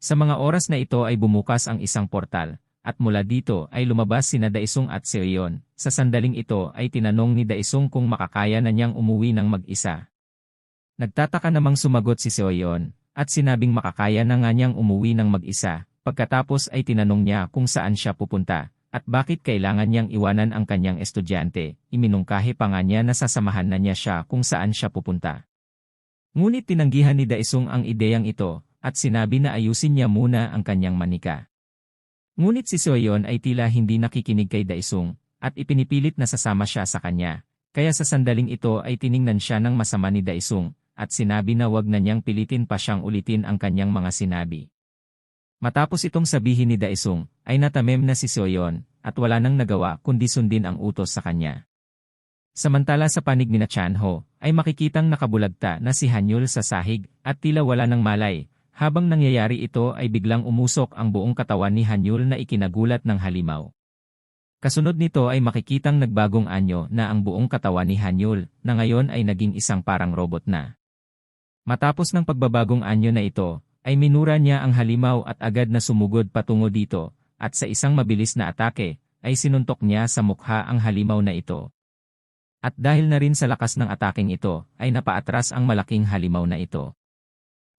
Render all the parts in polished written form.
Sa mga oras na ito ay bumukas ang isang portal, at mula dito ay lumabas sina Daisung at Seoyeon. Sa sandaling ito ay tinanong ni Daisung kung makakaya na niyang umuwi ng mag-isa. Nagtataka namang sumagot si Seoyeon, at sinabing makakaya na nga niyang umuwi ng mag-isa. Pagkatapos ay tinanong niya kung saan siya pupunta, at bakit kailangan niyang iwanan ang kanyang estudyante. Iminungkahi pa nga niya na sasamahan na niya siya kung saan siya pupunta. Ngunit tinanggihan ni Daisung ang ideyang ito, at sinabi na ayusin niya muna ang kanyang manika. Ngunit si Seoyeon ay tila hindi nakikinig kay Daisung, at ipinipilit na sasama siya sa kanya. Kaya sa sandaling ito ay tiningnan siya ng masama ni Daisung, at sinabi na wag na niyang pilitin pa siyang ulitin ang kanyang mga sinabi. Matapos itong sabihin ni Daisung, ay natamem na si Seoyeon, at wala nang nagawa kundi sundin ang utos sa kanya. Samantala sa panig ni Chanho, ay makikitang nakabulagta na si Hanyul sa sahig, at tila wala ng malay. Habang nangyayari ito ay biglang umusok ang buong katawan ni Hanyul na ikinagulat ng halimaw. Kasunod nito ay makikitang nagbagong anyo na ang buong katawan ni Hanyul, na ngayon ay naging isang parang robot na. Matapos ng pagbabagong anyo na ito, ay minura niya ang halimaw at agad na sumugod patungo dito, at sa isang mabilis na atake, ay sinuntok niya sa mukha ang halimaw na ito. At dahil na rin sa lakas ng ataking ito, ay napaatras ang malaking halimaw na ito.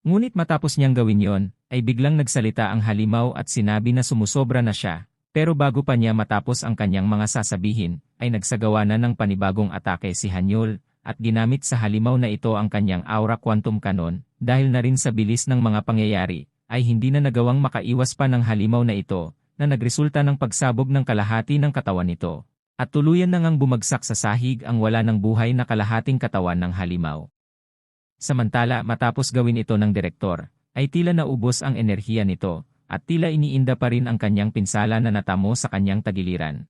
Ngunit matapos niyang gawin yon, ay biglang nagsalita ang halimaw at sinabi na sumusobra na siya, pero bago pa niya matapos ang kanyang mga sasabihin, ay nagsagawa na ng panibagong atake si Hanyul, at ginamit sa halimaw na ito ang kanyang aura quantum cannon. Dahil na rin sa bilis ng mga pangyayari, ay hindi na nagawang makaiwas pa ng halimaw na ito, na nagresulta ng pagsabog ng kalahati ng katawan nito, at tuluyan na ngang bumagsak sa sahig ang wala ng buhay na kalahating katawan ng halimaw. Samantala matapos gawin ito ng direktor, ay tila naubos ang enerhiya nito, at tila iniinda pa rin ang kanyang pinsala na natamo sa kanyang tagiliran.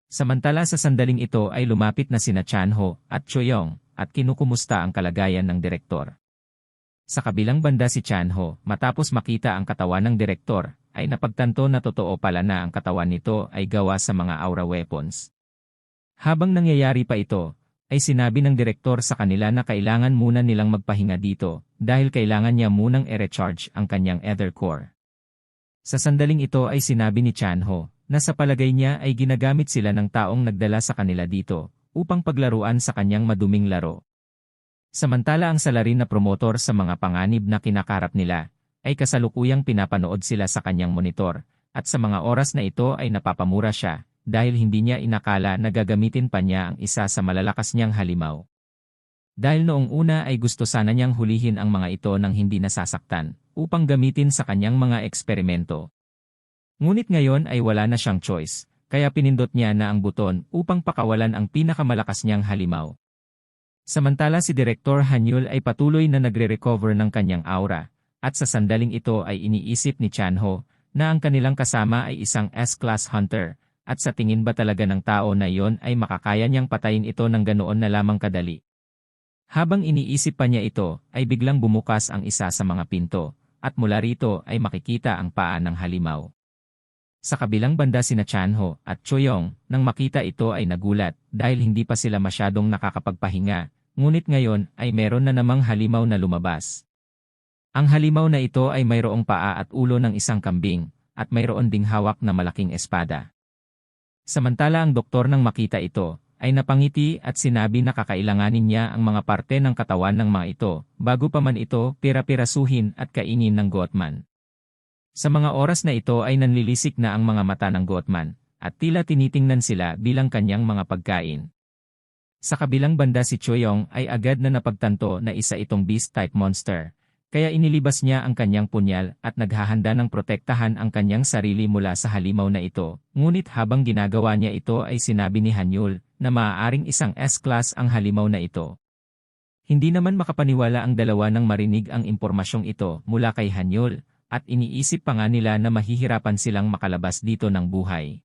Samantala sa sandaling ito ay lumapit na sina Chanho at Choyong, at kinukumusta ang kalagayan ng direktor. Sa kabilang banda si Chanho, matapos makita ang katawan ng direktor, ay napagtanto na totoo pala na ang katawan nito ay gawa sa mga aura weapons. Habang nangyayari pa ito, ay sinabi ng direktor sa kanila na kailangan muna nilang magpahinga dito, dahil kailangan niya munang i-recharge ang kanyang ether core. Sa sandaling ito ay sinabi ni Chanho, na sa palagay niya ay ginagamit sila ng taong nagdala sa kanila dito, upang paglaruan sa kanyang maduming laro. Samantala ang salarin na promotor sa mga panganib na kinakarap nila, ay kasalukuyang pinapanood sila sa kanyang monitor, at sa mga oras na ito ay napapamura siya, dahil hindi niya inakala na gagamitin pa niya ang isa sa malalakas niyang halimaw. Dahil noong una ay gusto sana niyang hulihin ang mga ito nang hindi nasasaktan, upang gamitin sa kanyang mga eksperimento. Ngunit ngayon ay wala na siyang choice, kaya pinindot niya na ang buton upang pakawalan ang pinakamalakas niyang halimaw. Samantala si Direktor Hanyul ay patuloy na nagre-recover ng kanyang aura, at sa sandaling ito ay iniisip ni Chanho na ang kanilang kasama ay isang S-class hunter, at sa tingin ba talaga ng tao na iyon ay makakaya niyang patayin ito ng ganoon na lamang kadali. Habang iniisip pa niya ito, ay biglang bumukas ang isa sa mga pinto, at mula rito ay makikita ang paa ng halimaw. Sa kabilang banda sina Chanho at Choyong, nang makita ito ay nagulat, dahil hindi pa sila masyadong nakakapagpahinga, ngunit ngayon ay meron na namang halimaw na lumabas. Ang halimaw na ito ay mayroong paa at ulo ng isang kambing, at mayroon ding hawak na malaking espada. Samantala ang doktor nang makita ito, ay napangiti at sinabi na kakailanganin niya ang mga parte ng katawan ng mga ito, bago pa man ito pira-pirasuhin at kainin ng Goatman. Sa mga oras na ito ay nanlilisik na ang mga mata ng Goatman, at tila tinitingnan sila bilang kanyang mga pagkain. Sa kabilang banda si Choyong ay agad na napagtanto na isa itong beast-type monster, kaya inilibas niya ang kanyang punyal at naghahanda ng protektahan ang kanyang sarili mula sa halimaw na ito. Ngunit habang ginagawa niya ito ay sinabi ni Hanyul na maaaring isang S-class ang halimaw na ito. Hindi naman makapaniwala ang dalawa nang marinig ang impormasyong ito mula kay Hanyul, at iniisip pa nga nila na mahihirapan silang makalabas dito ng buhay.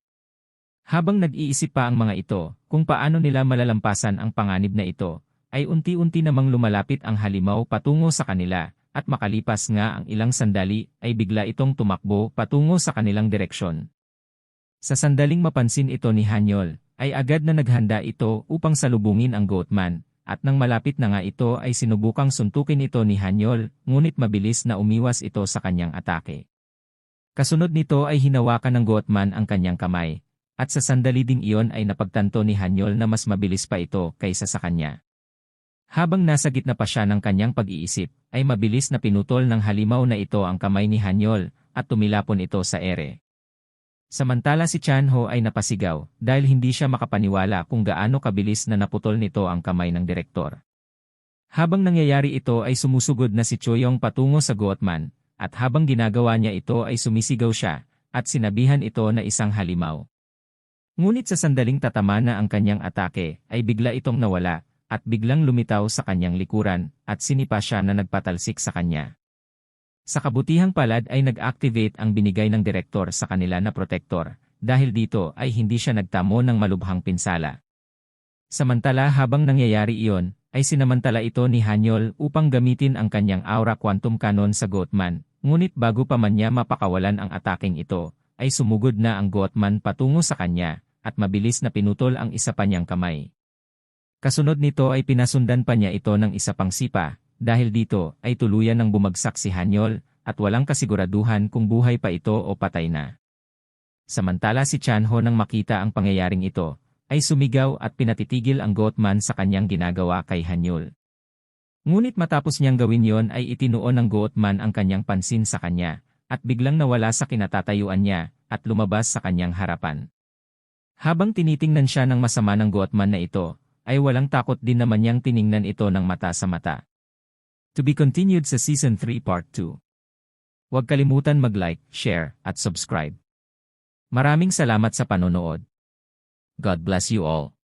Habang nag-iisip pa ang mga ito kung paano nila malalampasan ang panganib na ito, ay unti-unti namang lumalapit ang halimaw patungo sa kanila. At makalipas nga ang ilang sandali ay bigla itong tumakbo patungo sa kanilang direksyon. Sa sandaling mapansin ito ni Hanyul, ay agad na naghanda ito upang salubungin ang Goatman, at nang malapit na nga ito ay sinubukang suntukin ito ni Hanyol, ngunit mabilis na umiwas ito sa kanyang atake. Kasunod nito ay hinawakan ng Goatman ang kanyang kamay, at sa sandali ding iyon ay napagtanto ni Hanyol na mas mabilis pa ito kaysa sa kanya. Habang nasa gitna pa siya ng kanyang pag-iisip, ay mabilis na pinutol ng halimaw na ito ang kamay ni Hanyol at tumilapon ito sa ere. Samantala si Chanho ay napasigaw dahil hindi siya makapaniwala kung gaano kabilis na naputol nito ang kamay ng direktor. Habang nangyayari ito ay sumusugod na si Choyong patungo sa Goatman, at habang ginagawa niya ito ay sumisigaw siya, at sinabihan ito na isang halimaw. Ngunit sa sandaling tatama na ang kanyang atake, ay bigla itong nawala, at biglang lumitaw sa kanyang likuran, at sinipa siya na nagpatalsik sa kanya. Sa kabutihang palad ay nag-activate ang binigay ng direktor sa kanila na protektor, dahil dito ay hindi siya nagtamo ng malubhang pinsala. Samantala habang nangyayari iyon, ay sinamantala ito ni Hanyol upang gamitin ang kanyang aura quantum cannon sa Goatman, ngunit bago pa man niya mapakawalan ang ataking ito, ay sumugod na ang Goatman patungo sa kanya, at mabilis na pinutol ang isa pa niyang kamay. Kasunod nito ay pinasundan pa niya ito ng isa pang sipa, dahil dito ay tuluyan ng bumagsak si Hanyol, at walang kasiguraduhan kung buhay pa ito o patay na. Samantala si Chanho nang makita ang pangyayaring ito, ay sumigaw at pinatitigil ang Goatman sa kanyang ginagawa kay Hanyol. Ngunit matapos niyang gawin yon ay itinuon ng Goatman ang kanyang pansin sa kanya, at biglang nawala sa kinatatayuan niya, at lumabas sa kanyang harapan. Habang tinitingnan siya ng masama ng Goatman na ito, ay walang takot din naman niyang tiningnan ito ng mata sa mata. To be continued sa Season 3 Part 2. Huwag kalimutan mag-like, share, at subscribe. Maraming salamat sa panonood. God bless you all.